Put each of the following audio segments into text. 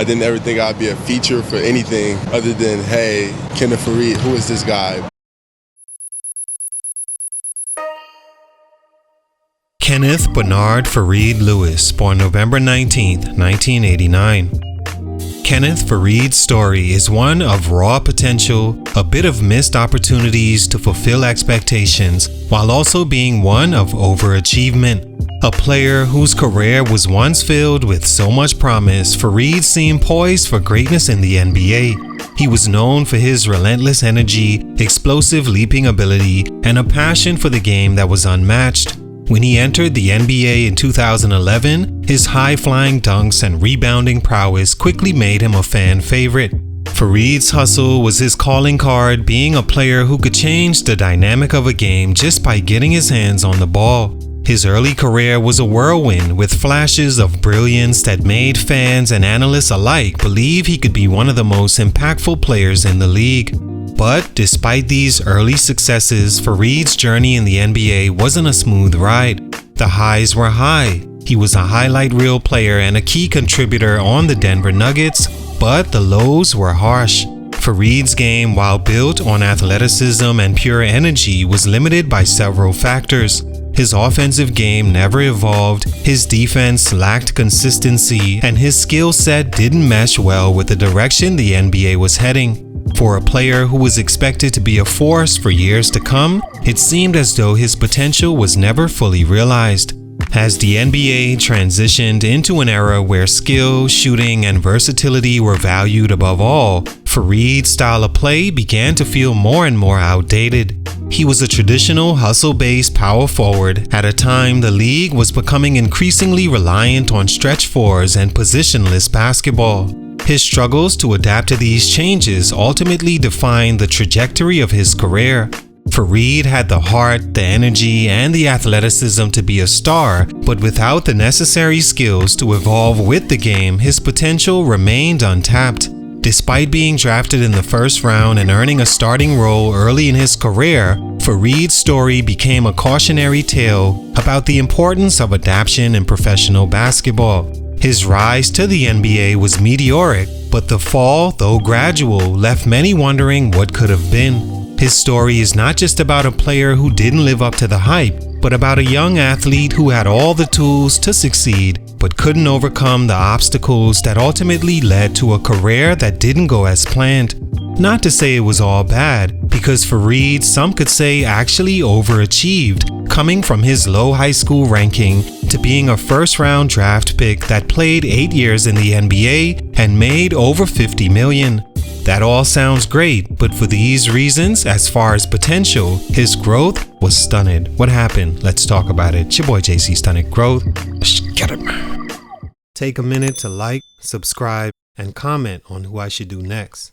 I didn't ever think I'd be a feature for anything other than, hey, Kenneth Faried, who is this guy? Kenneth Bernard Faried Lewis, born November 19, 1989. Kenneth Faried's story is one of raw potential, a bit of missed opportunities to fulfill expectations, while also being one of overachievement. A player whose career was once filled with so much promise, Faried seemed poised for greatness in the NBA. He was known for his relentless energy, explosive leaping ability, and a passion for the game that was unmatched. When he entered the NBA in 2011, his high-flying dunks and rebounding prowess quickly made him a fan favorite. Faried's hustle was his calling card, being a player who could change the dynamic of a game just by getting his hands on the ball. His early career was a whirlwind with flashes of brilliance that made fans and analysts alike believe he could be one of the most impactful players in the league. But despite these early successes, Faried's journey in the NBA wasn't a smooth ride. The highs were high. He was a highlight reel player and a key contributor on the Denver Nuggets, but the lows were harsh. Faried's game, while built on athleticism and pure energy, was limited by several factors. His offensive game never evolved, his defense lacked consistency, and his skill set didn't mesh well with the direction the NBA was heading. For a player who was expected to be a force for years to come, it seemed as though his potential was never fully realized. As the NBA transitioned into an era where skill, shooting, and versatility were valued above all, Faried's style of play began to feel more and more outdated. He was a traditional hustle-based power forward at a time the league was becoming increasingly reliant on stretch fours and positionless basketball. His struggles to adapt to these changes ultimately defined the trajectory of his career. Faried had the heart, the energy, and the athleticism to be a star, but without the necessary skills to evolve with the game, his potential remained untapped. Despite being drafted in the first round and earning a starting role early in his career, Faried's story became a cautionary tale about the importance of adaptation in professional basketball. His rise to the NBA was meteoric, but the fall, though gradual, left many wondering what could have been. His story is not just about a player who didn't live up to the hype, but about a young athlete who had all the tools to succeed, but couldn't overcome the obstacles that ultimately led to a career that didn't go as planned. Not to say it was all bad, because Faried, some could say, actually overachieved, coming from his low high school ranking to being a first-round draft pick that played 8 years in the NBA and made over $50 million. That all sounds great, but for these reasons, as far as potential, his growth was stunted. What happened? Let's talk about it. It's your boy JC, Stunted Growth. Let's get it. Take a minute to like, subscribe, and comment on who I should do next.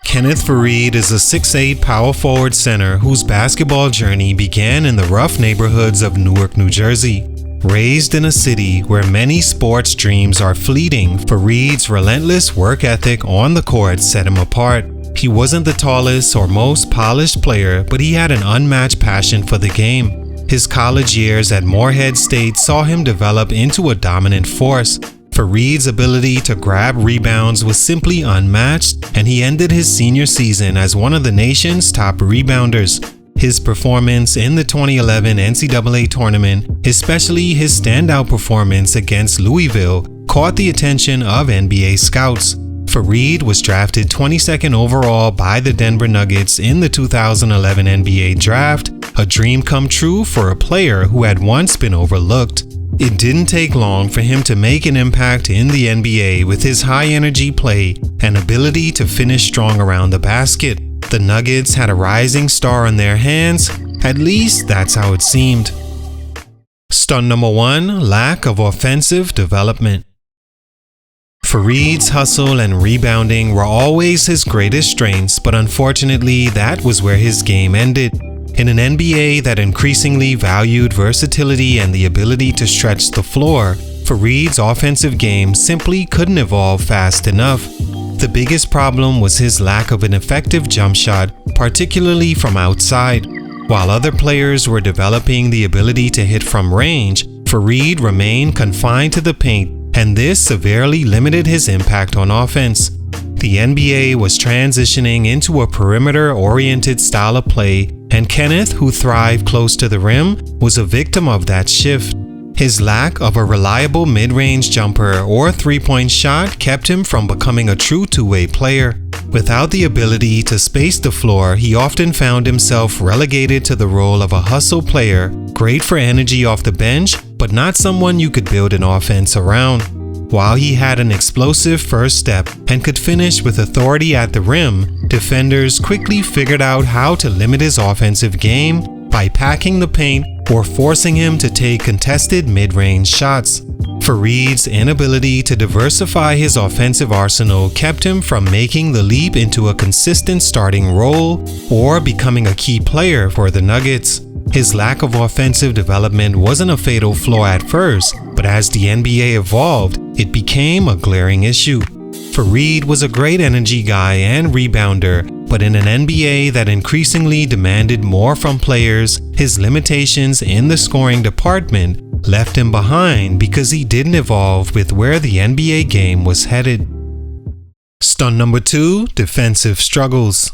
Kenneth Faried is a 6'8" power forward center whose basketball journey began in the rough neighborhoods of Newark, New Jersey. Raised in a city where many sports dreams are fleeting, Faried's relentless work ethic on the court set him apart. He wasn't the tallest or most polished player, but he had an unmatched passion for the game. His college years at Morehead State saw him develop into a dominant force. Faried's ability to grab rebounds was simply unmatched, and he ended his senior season as one of the nation's top rebounders. His performance in the 2011 NCAA tournament, especially his standout performance against Louisville, caught the attention of NBA scouts. Faried was drafted 22nd overall by the Denver Nuggets in the 2011 NBA draft, a dream come true for a player who had once been overlooked. It didn't take long for him to make an impact in the NBA with his high-energy play and ability to finish strong around the basket. The Nuggets had a rising star on their hands, at least that's how it seemed. Stunt number 1, lack of offensive development. Faried's hustle and rebounding were always his greatest strengths, but unfortunately that was where his game ended. In an NBA that increasingly valued versatility and the ability to stretch the floor, Faried's offensive game simply couldn't evolve fast enough. The biggest problem was his lack of an effective jump shot, particularly from outside. While other players were developing the ability to hit from range, Faried remained confined to the paint and this severely limited his impact on offense. The NBA was transitioning into a perimeter-oriented style of play, and Kenneth, who thrived close to the rim, was a victim of that shift. His lack of a reliable mid-range jumper or three-point shot kept him from becoming a true two-way player. Without the ability to space the floor, he often found himself relegated to the role of a hustle player, great for energy off the bench, but not someone you could build an offense around. While he had an explosive first step and could finish with authority at the rim, defenders quickly figured out how to limit his offensive game by packing the paint or forcing him to take contested mid-range shots. Faried's inability to diversify his offensive arsenal kept him from making the leap into a consistent starting role or becoming a key player for the Nuggets. His lack of offensive development wasn't a fatal flaw at first, but as the NBA evolved, it became a glaring issue. Faried was a great energy guy and rebounder, but in an NBA that increasingly demanded more from players, his limitations in the scoring department left him behind because he didn't evolve with where the NBA game was headed. Stunt number 2, defensive struggles.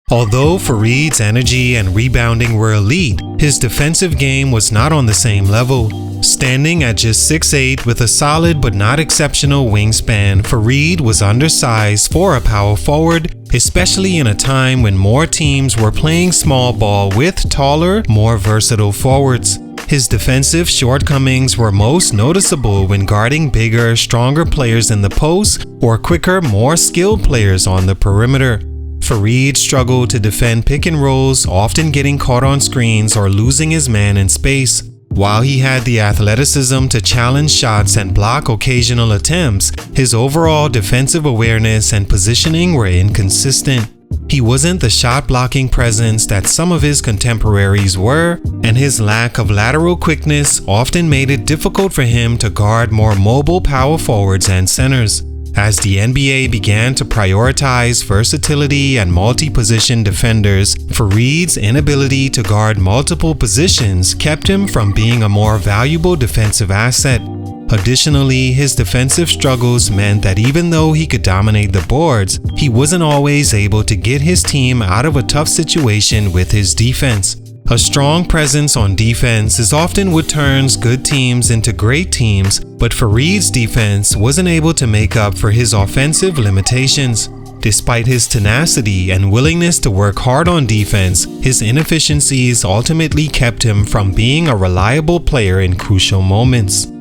Although Faried's energy and rebounding were elite, his defensive game was not on the same level. Standing at just 6'8" with a solid but not exceptional wingspan, Faried was undersized for a power forward, especially in a time when more teams were playing small ball with taller, more versatile forwards. His defensive shortcomings were most noticeable when guarding bigger, stronger players in the post or quicker, more skilled players on the perimeter. Faried struggled to defend pick and rolls, often getting caught on screens or losing his man in space. While he had the athleticism to challenge shots and block occasional attempts, his overall defensive awareness and positioning were inconsistent. He wasn't the shot-blocking presence that some of his contemporaries were, and his lack of lateral quickness often made it difficult for him to guard more mobile power forwards and centers. As the NBA began to prioritize versatility and multi-position defenders, Faried's inability to guard multiple positions kept him from being a more valuable defensive asset. Additionally, his defensive struggles meant that even though he could dominate the boards, he wasn't always able to get his team out of a tough situation with his defense. A strong presence on defense is often what turns good teams into great teams, but Faried's defense wasn't able to make up for his offensive limitations. Despite his tenacity and willingness to work hard on defense, his inefficiencies ultimately kept him from being a reliable player in crucial moments.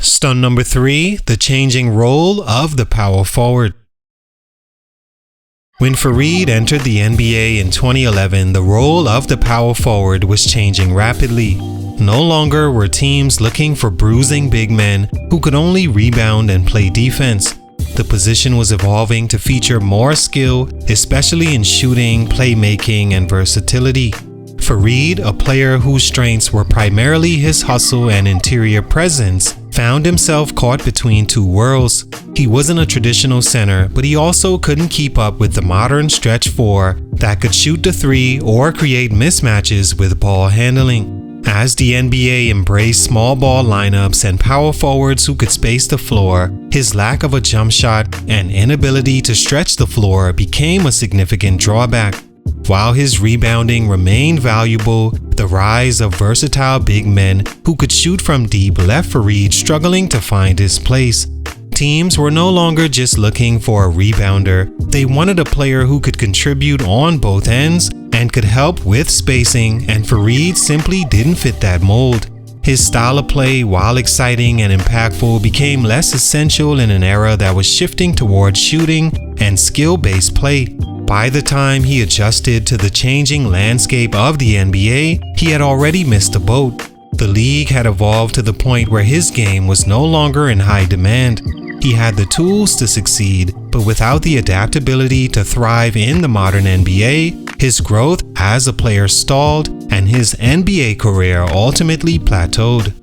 Stunt number 3, the changing role of the power forward. When Faried entered the NBA in 2011, the role of the power forward was changing rapidly. No longer were teams looking for bruising big men who could only rebound and play defense. The position was evolving to feature more skill, especially in shooting, playmaking, and versatility. Faried, a player whose strengths were primarily his hustle and interior presence, found himself caught between two worlds. He wasn't a traditional center, but he also couldn't keep up with the modern stretch four that could shoot the three or create mismatches with ball handling. As the NBA embraced small ball lineups and power forwards who could space the floor, his lack of a jump shot and inability to stretch the floor became a significant drawback. While his rebounding remained valuable, the rise of versatile big men who could shoot from deep left Faried struggling to find his place. Teams were no longer just looking for a rebounder, they wanted a player who could contribute on both ends and could help with spacing, and Faried simply didn't fit that mold. His style of play, while exciting and impactful, became less essential in an era that was shifting towards shooting and skill-based play. By the time he adjusted to the changing landscape of the NBA, he had already missed the boat. The league had evolved to the point where his game was no longer in high demand. He had the tools to succeed, but without the adaptability to thrive in the modern NBA, his growth as a player stalled and his NBA career ultimately plateaued.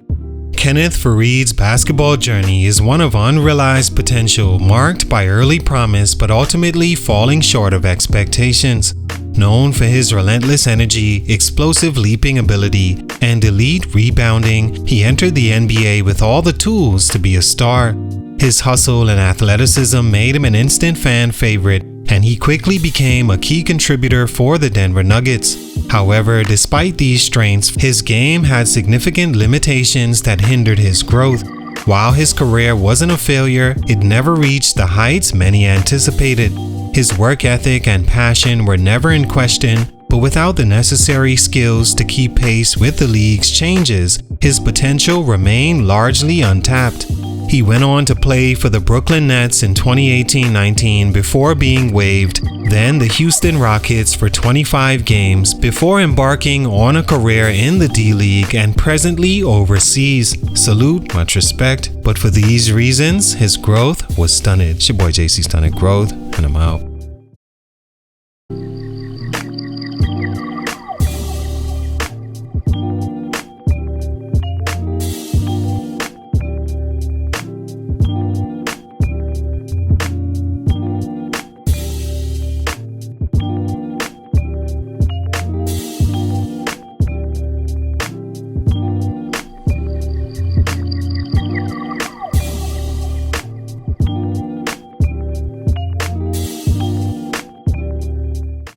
Kenneth Faried's basketball journey is one of unrealized potential, marked by early promise but ultimately falling short of expectations. Known for his relentless energy, explosive leaping ability, and elite rebounding, he entered the NBA with all the tools to be a star. His hustle and athleticism made him an instant fan favorite, and he quickly became a key contributor for the Denver Nuggets. However, despite these strengths, his game had significant limitations that hindered his growth. While his career wasn't a failure, it never reached the heights many anticipated. His work ethic and passion were never in question, but without the necessary skills to keep pace with the league's changes, his potential remained largely untapped. He went on to play for the Brooklyn Nets in 2018-19 before being waived, then the Houston Rockets for 25 games before embarking on a career in the D-League and presently overseas. Salute, much respect, but for these reasons, his growth was stunted. It's your boy JC Stunted Growth, and I'm out.